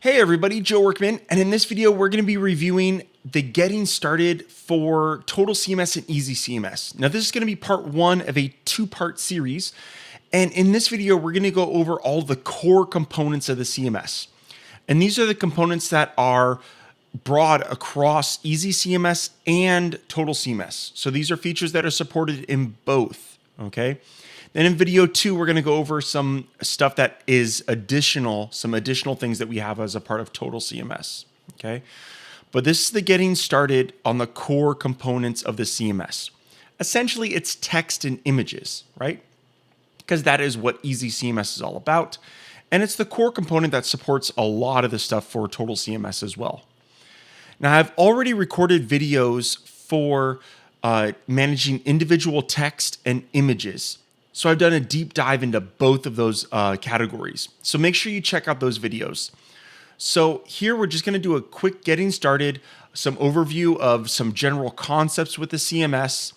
Hey everybody, Joe Workman, and in this video we're going to be reviewing the getting started for Total CMS and Easy CMS. Now this is going to be part one of a two-part series, and in this video we're going to go over all the core components of the CMS. And these are the components that are broad across Easy CMS and Total CMS. So these are features that are supported in both, okay? Then in video two, we're going to go over some stuff that is some additional things that we have as a part of Total CMS, okay? But this is the getting started on the core components of the CMS. Essentially, it's text and images, right? Because that is what Easy CMS is all about. And it's the core component that supports a lot of the stuff for Total CMS as well. Now, I've already recorded videos for managing individual text and images. So I've done a deep dive into both of those categories. So make sure you check out those videos. So here we're just going to do a quick getting started, some overview of some general concepts with the CMS,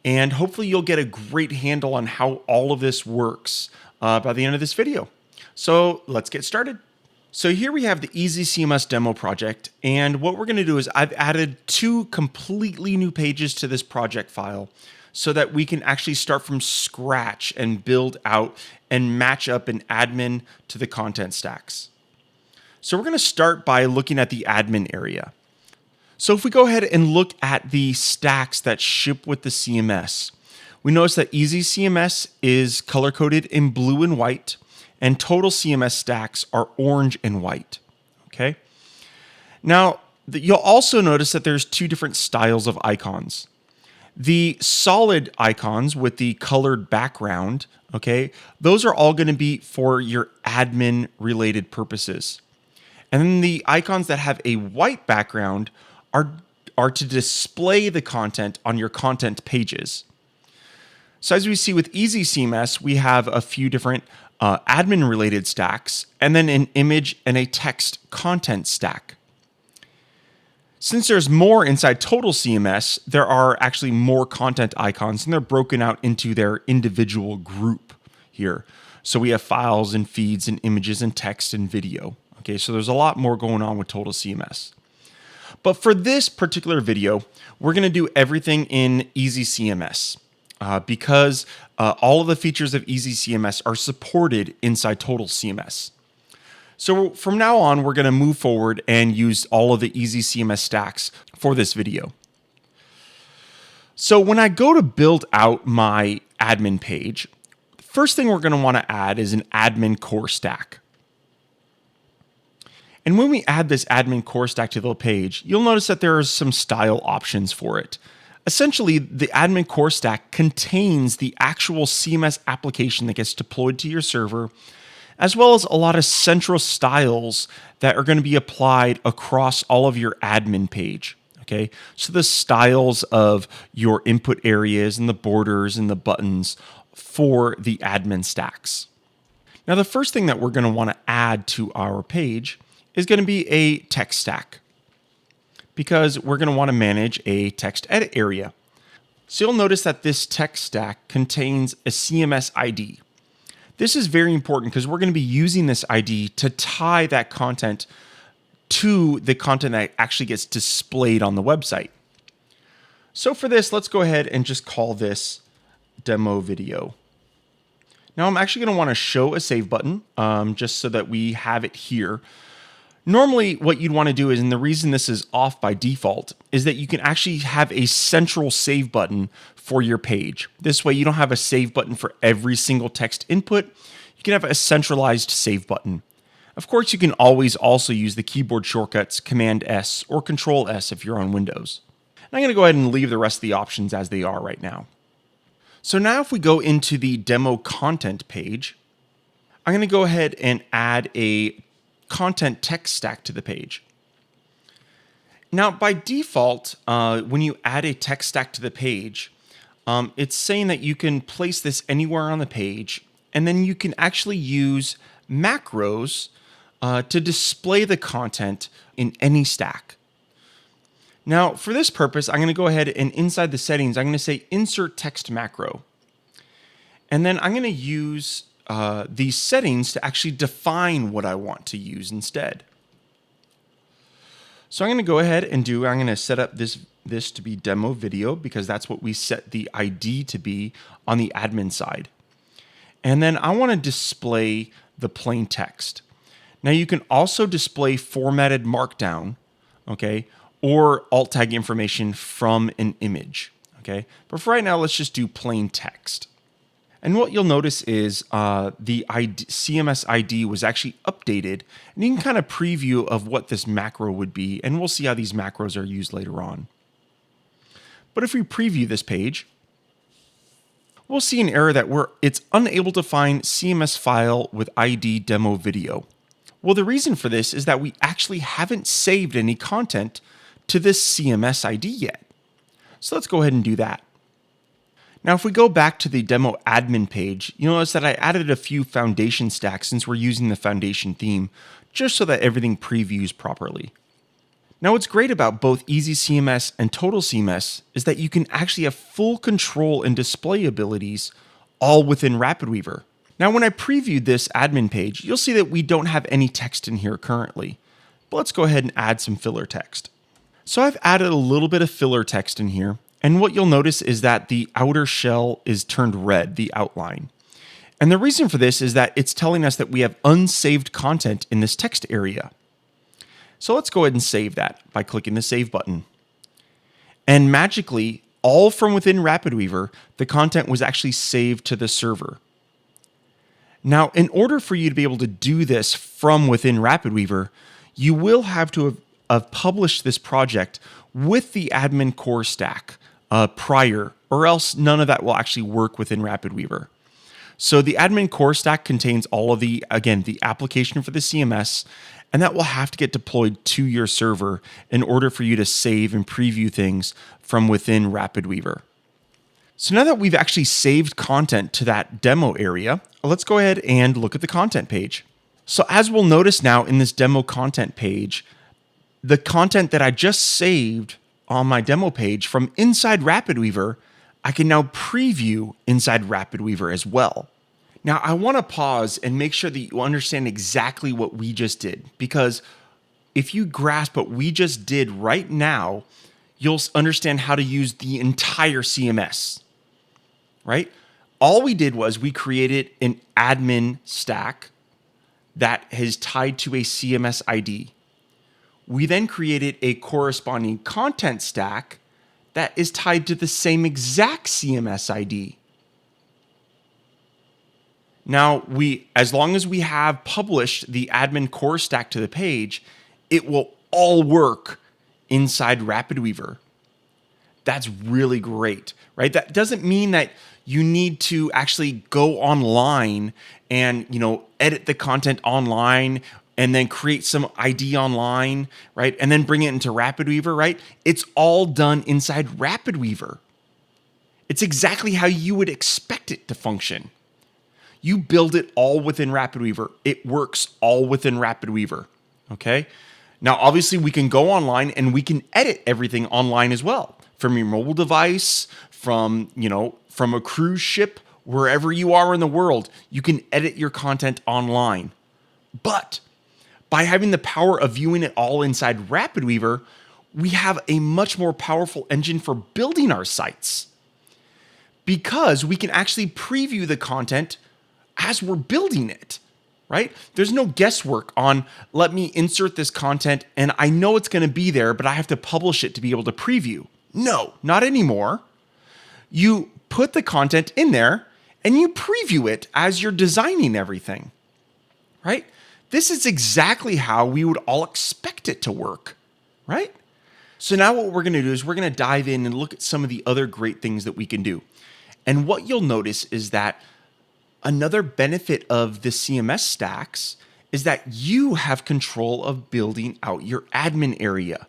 and hopefully you'll get a great handle on how all of this works by the end of this video. So let's get started. So here we have the Easy CMS Demo project, and what we're going to do is I've added two completely new pages to this project file, so that we can actually start from scratch and build out and match up an admin to the content stacks. So we're going to start by looking at the admin area. So if we go ahead and look at the stacks that ship with the CMS, we notice that Easy CMS is color-coded in blue and white, and Total CMS stacks are orange and white, okay? Now, you'll also notice that there's two different styles of icons. The solid icons with the colored background, okay, those are all going to be for your admin related purposes. And then the icons that have a white background are to display the content on your content pages. So as we see with Easy CMS, we have a few different admin related stacks, and then an image and a text content stack. Since there's more inside Total CMS, there are actually more content icons, and they're broken out into their individual group here. So we have files and feeds and images and text and video. Okay, so there's a lot more going on with Total CMS. But for this particular video, we're going to do everything in Easy CMS because all of the features of Easy CMS are supported inside Total CMS. So from now on, we're going to move forward and use all of the Easy CMS stacks for this video. So when I go to build out my admin page, the first thing we're going to want to add is an admin core stack. And when we add this admin core stack to the page, you'll notice that there are some style options for it. Essentially, the admin core stack contains the actual CMS application that gets deployed to your server, as well as a lot of central styles that are going to be applied across all of your admin page, okay? So the styles of your input areas and the borders and the buttons for the admin stacks. Now, the first thing that we're going to want to add to our page is going to be a text stack, because we're going to want to manage a text edit area. So you'll notice that this text stack contains a CMS ID. This is very important because we're going to be using this ID to tie that content to the content that actually gets displayed on the website. So for this, let's go ahead and just call this demo video. Now I'm actually going to want to show a save button just so that we have it here. Normally what you'd want to do is, and the reason this is off by default, is that you can actually have a central save button for your page. This way you don't have a save button for every single text input. You can have a centralized save button. Of course, you can always also use the keyboard shortcuts Command S or Control S if you're on Windows. And I'm going to go ahead and leave the rest of the options as they are right now. So now if we go into the demo content page, I'm going to go ahead and add a content text stack to the page. Now, by default, when you add a text stack to the page, it's saying that you can place this anywhere on the page, and then you can actually use macros to display the content in any stack. Now, for this purpose, I'm going to go ahead and inside the settings, I'm going to say Insert Text Macro. And then I'm going to use these settings to actually define what I want to use instead. So I'm going to go ahead and I'm going to set up this to be demo video because that's what we set the ID to be on the admin side. And then I want to display the plain text. Now you can also display formatted markdown, okay, or alt tag information from an image, okay. But for right now, let's just do plain text. And what you'll notice is the CMS ID was actually updated, and you can kind of preview of what this macro would be, and we'll see how these macros are used later on. But if we preview this page, we'll see an error that it's unable to find CMS file with ID demo video. Well, the reason for this is that we actually haven't saved any content to this CMS ID yet. So let's go ahead and do that. Now, if we go back to the demo admin page, you'll notice that I added a few foundation stacks since we're using the foundation theme, just so that everything previews properly. Now, what's great about both Easy CMS and Total CMS is that you can actually have full control and display abilities all within RapidWeaver. Now, when I previewed this admin page, you'll see that we don't have any text in here currently. But let's go ahead and add some filler text. So I've added a little bit of filler text in here. And what you'll notice is that the outer shell is turned red, the outline. And the reason for this is that it's telling us that we have unsaved content in this text area. So let's go ahead and save that by clicking the Save button. And magically, all from within RapidWeaver, the content was actually saved to the server. Now, in order for you to be able to do this from within RapidWeaver, you will have to have published this project with the admin core stack prior, or else none of that will actually work within RapidWeaver. So the admin core stack contains all of the application for the CMS, and that will have to get deployed to your server in order for you to save and preview things from within RapidWeaver. So now that we've actually saved content to that demo area, let's go ahead and look at the content page. So as we'll notice now in this demo content page, the content that I just saved on my demo page from inside RapidWeaver, I can now preview inside RapidWeaver as well. Now, I want to pause and make sure that you understand exactly what we just did, because if you grasp what we just did right now, you'll understand how to use the entire CMS, right? All we did was we created an admin stack that is tied to a CMS ID. We then created a corresponding content stack that is tied to the same exact CMS ID. Now, as long as we have published the admin core stack to the page, it will all work inside RapidWeaver. That's really great, right? That doesn't mean that you need to actually go online and, edit the content online and then create some ID online, right? And then bring it into RapidWeaver, right? It's all done inside RapidWeaver. It's exactly how you would expect it to function. You build it all within RapidWeaver. It works all within RapidWeaver, okay? Now, obviously, we can go online and we can edit everything online as well. From your mobile device, from a cruise ship, wherever you are in the world, you can edit your content online. But by having the power of viewing it all inside RapidWeaver, we have a much more powerful engine for building our sites, because we can actually preview the content as we're building it, right? There's no guesswork on, let me insert this content and I know it's going to be there, but I have to publish it to be able to preview. No, not anymore. You put the content in there and you preview it as you're designing everything, right? This is exactly how we would all expect it to work, right? So now what we're going to do is we're going to dive in and look at some of the other great things that we can do. And what you'll notice is that another benefit of the CMS stacks is that you have control of building out your admin area.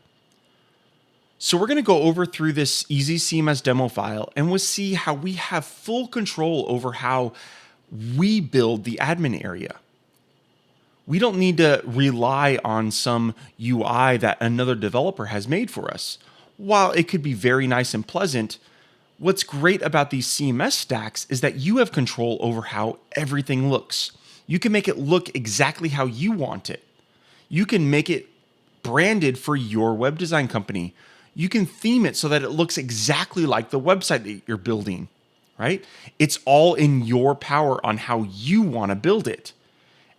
So we're going to go over through this Easy CMS demo file and we'll see how we have full control over how we build the admin area. We don't need to rely on some UI that another developer has made for us. While it could be very nice and pleasant, what's great about these CMS stacks is that you have control over how everything looks. You can make it look exactly how you want it. You can make it branded for your web design company. You can theme it so that it looks exactly like the website that you're building, right? It's all in your power on how you want to build it.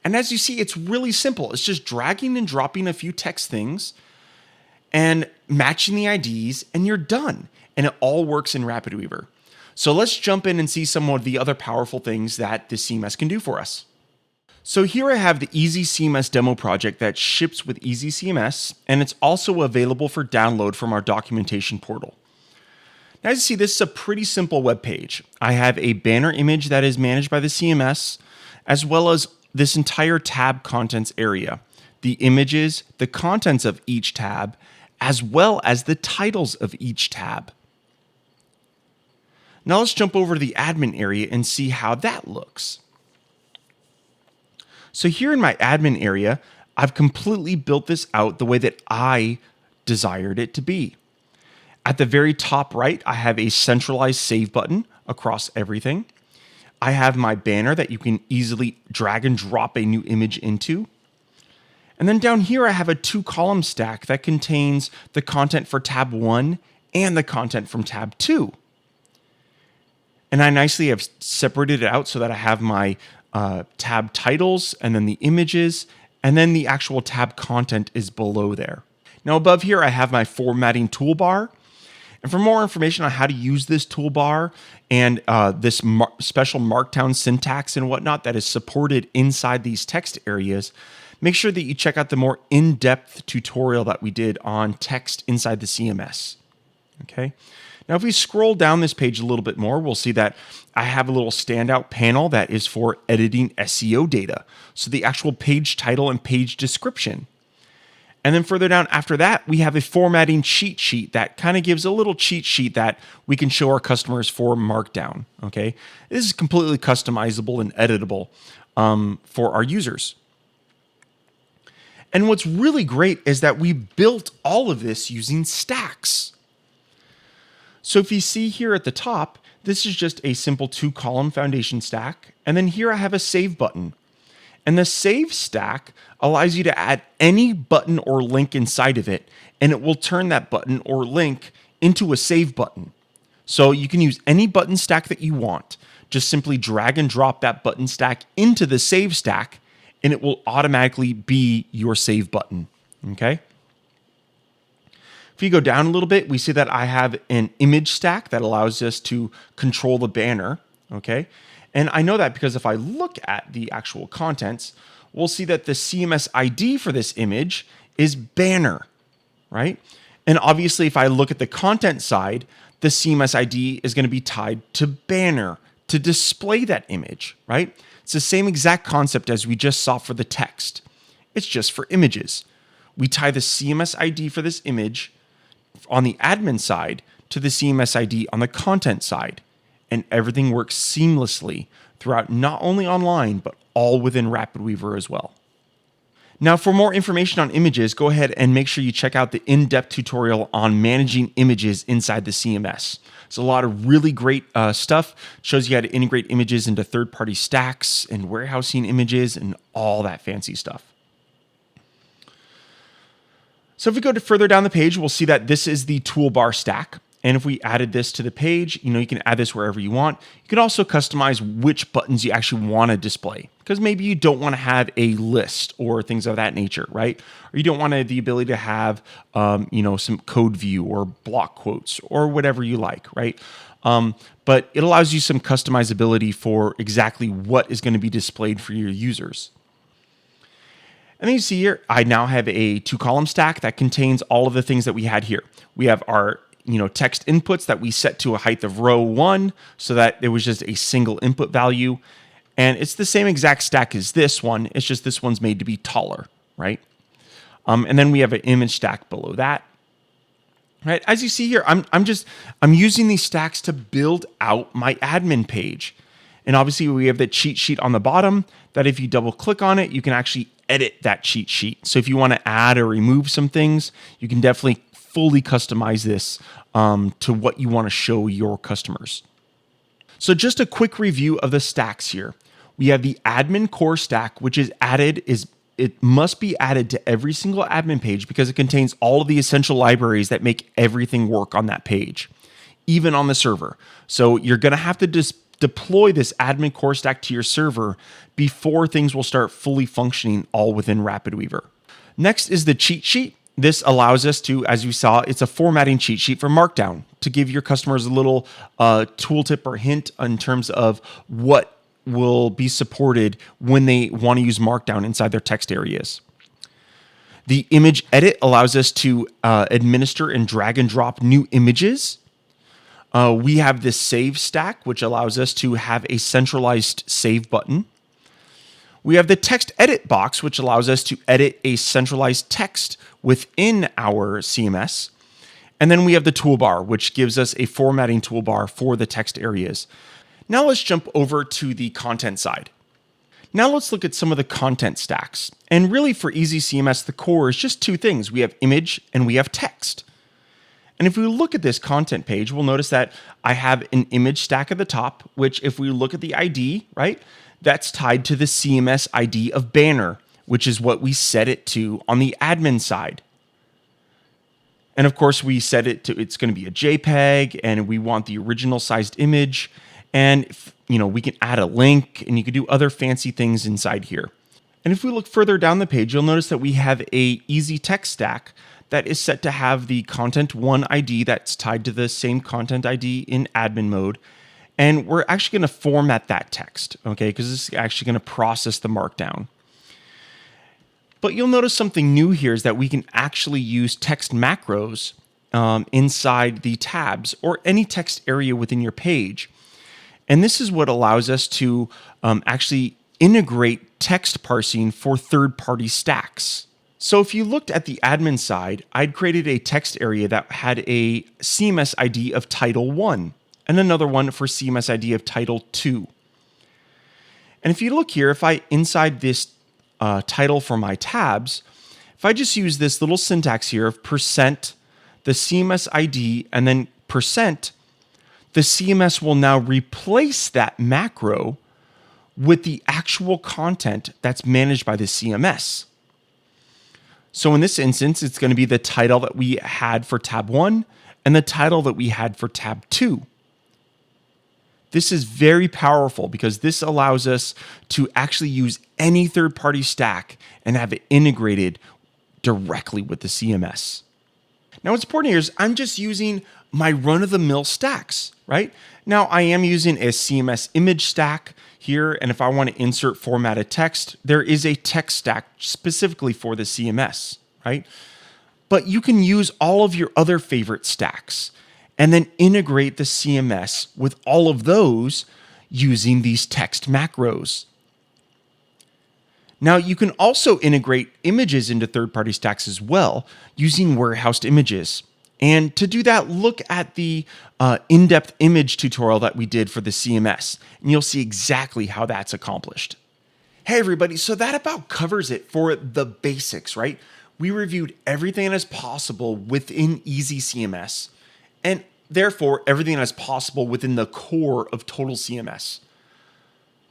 And as you see, it's really simple. It's just dragging and dropping a few text things and matching the IDs, and you're done. And it all works in RapidWeaver. So let's jump in and see some of the other powerful things that the CMS can do for us. So here I have the Easy CMS Demo project that ships with Easy CMS, and it's also available for download from our documentation portal. Now, as you see, this is a pretty simple web page. I have a banner image that is managed by the CMS, as well as this entire tab contents area, the images, the contents of each tab, as well as the titles of each tab. Now let's jump over to the admin area and see how that looks. So here in my admin area, I've completely built this out the way that I desired it to be. At the very top right, I have a centralized save button across everything. I have my banner that you can easily drag and drop a new image into. And then down here, I have a 2-column stack that contains the content for tab 1 and the content from tab 2. And I nicely have separated it out so that I have my tab titles and then the images, and then the actual tab content is below there. Now above here, I have my formatting toolbar. And for more information on how to use this toolbar and this special markdown syntax and whatnot that is supported inside these text areas, make sure that you check out the more in-depth tutorial that we did on text inside the CMS. Okay. Now, if we scroll down this page a little bit more, we'll see that I have a little standout panel that is for editing SEO data. So the actual page title and page description. And then further down after that, we have a formatting cheat sheet that kind of gives a little cheat sheet that we can show our customers for Markdown. Okay. This is completely customizable and editable for our users. And what's really great is that we built all of this using stacks. So if you see here at the top, this is just a simple 2-column foundation stack. And then here I have a save button. And the save stack allows you to add any button or link inside of it, and it will turn that button or link into a save button. So you can use any button stack that you want. Just simply drag and drop that button stack into the save stack, and it will automatically be your save button. Okay. If you go down a little bit, we see that I have an image stack that allows us to control the banner, okay? And I know that because if I look at the actual contents, we'll see that the CMS ID for this image is banner, right? And obviously, if I look at the content side, the CMS ID is going to be tied to banner to display that image, right? It's the same exact concept as we just saw for the text. It's just for images. We tie the CMS ID for this image on the admin side to the CMS ID on the content side, and everything works seamlessly throughout, not only online, but all within RapidWeaver as well. Now, for more information on images, go ahead and make sure you check out the in-depth tutorial on managing images inside the CMS. It's a lot of really great stuff. It shows you how to integrate images into third-party stacks and warehousing images and all that fancy stuff. So if we go further down the page, we'll see that this is the toolbar stack. And if we added this to the page, you can add this wherever you want. You can also customize which buttons you actually want to display, because maybe you don't want to have a list or things of that nature, right? Or you don't want the ability to have, some code view or block quotes or whatever you like, right? But it allows you some customizability for exactly what is going to be displayed for your users. And then you see here, I now have a 2-column stack that contains all of the things that we had here. We have our text inputs that we set to a height of row 1 so that it was just a single input value. And it's the same exact stack as this one. It's just this one's made to be taller, right? And then we have an image stack below that. Right? As you see here, I'm using these stacks to build out my admin page. And obviously we have the cheat sheet on the bottom that if you double click on it, you can actually edit that cheat sheet. So if you want to add or remove some things, you can definitely fully customize this to what you want to show your customers. So just a quick review of the stacks here. We have the admin core stack, which is it must be added to every single admin page because it contains all of the essential libraries that make everything work on that page, even on the server. So you're going to have to deploy this admin core stack to your server before things will start fully functioning all within RapidWeaver. Next is the cheat sheet. This allows us to, as you saw, it's a formatting cheat sheet for Markdown to give your customers a little tooltip or hint in terms of what will be supported when they want to use Markdown inside their text areas. The image edit allows us to administer and drag and drop new images. We have this save stack, which allows us to have a centralized save button. We have the text edit box, which allows us to edit a centralized text within our CMS. And then we have the toolbar, which gives us a formatting toolbar for the text areas. Now let's jump over to the content side. Now let's look at some of the content stacks. And really for Easy CMS, the core is just two things. We have image and we have text. And if we look at this content page, we'll notice that I have an image stack at the top, which if we look at the ID, right, that's tied to the CMS ID of banner, which is what we set it to on the admin side. And of course, we set it to, it's going to be a JPEG, and we want the original sized image. And we can add a link, and you can do other fancy things inside here. And if we look further down the page, you'll notice that we have a easy text stack that is set to have the content one ID that's tied to the same content ID in admin mode. And we're actually going to format that text, okay? Because this is actually going to process the markdown. But you'll notice something new here is that we can actually use text macros inside the tabs or any text area within your page. And this is what allows us to actually integrate text parsing for third-party stacks. So if you looked at the admin side, I'd created a text area that had a CMS ID of title 1 and another one for CMS ID of title 2. And if you look here, if I inside this title for my tabs, if I just use this little syntax here of %, the CMS ID, and then %, the CMS will now replace that macro with the actual content that's managed by the CMS. So in this instance, it's going to be the title that we had for tab 1 and the title that we had for tab 2. This is very powerful because this allows us to actually use any third-party stack and have it integrated directly with the CMS. Now what's important here is I'm just using my run-of-the-mill stacks, right? Now I am using a CMS image stack here, and if I want to insert formatted text, there is a text stack specifically for the CMS, right? But you can use all of your other favorite stacks and then integrate the CMS with all of those using these text macros. Now you can also integrate images into third-party stacks as well using warehoused images. And to do that, look at the in-depth image tutorial that we did for the CMS, and you'll see exactly how that's accomplished. Hey everybody, so that about covers it for the basics, right? We reviewed everything that is possible within Easy CMS, and therefore everything that is possible within the core of Total CMS.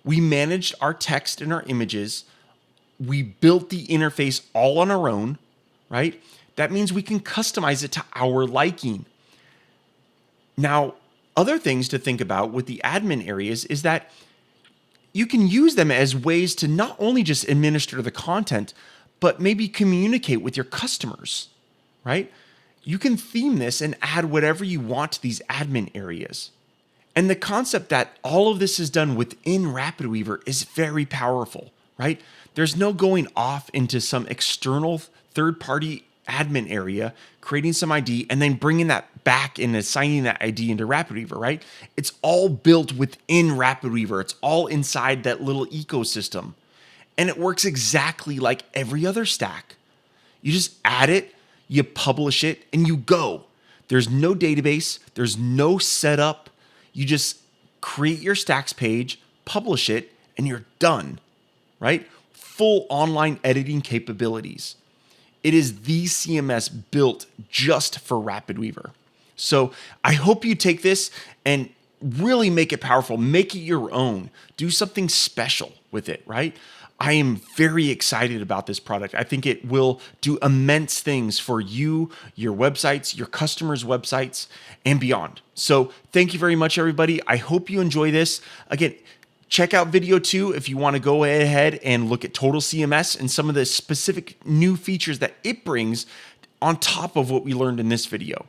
We managed our text and our images. We built the interface all on our own, right? That means we can customize it to our liking. Now, other things to think about with the admin areas is that you can use them as ways to not only just administer the content, but maybe communicate with your customers, right? You can theme this and add whatever you want to these admin areas. And the concept that all of this is done within RapidWeaver is very powerful, right? There's no going off into some external third-party admin area, creating some ID, and then bringing that back and assigning that ID into RapidWeaver, right? It's all built within RapidWeaver. It's all inside that little ecosystem. And it works exactly like every other stack. You just add it, you publish it, and you go. There's no database. There's no setup. You just create your stacks page, publish it, and you're done, right? Full online editing capabilities. It is the CMS built just for RapidWeaver. So I hope you take this and really make it powerful, make it your own, do something special with it, right? I am very excited about this product. I think it will do immense things for you, your websites, your customers' websites, and beyond. So thank you very much, everybody. I hope you enjoy this. Again, check out video 2 if you want to go ahead and look at Total CMS and some of the specific new features that it brings on top of what we learned in this video.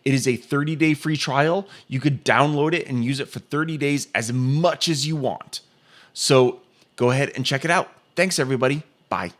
It is a 30-day free trial. You could download it and use it for 30 days as much as you want. So go ahead and check it out. Thanks, everybody. Bye.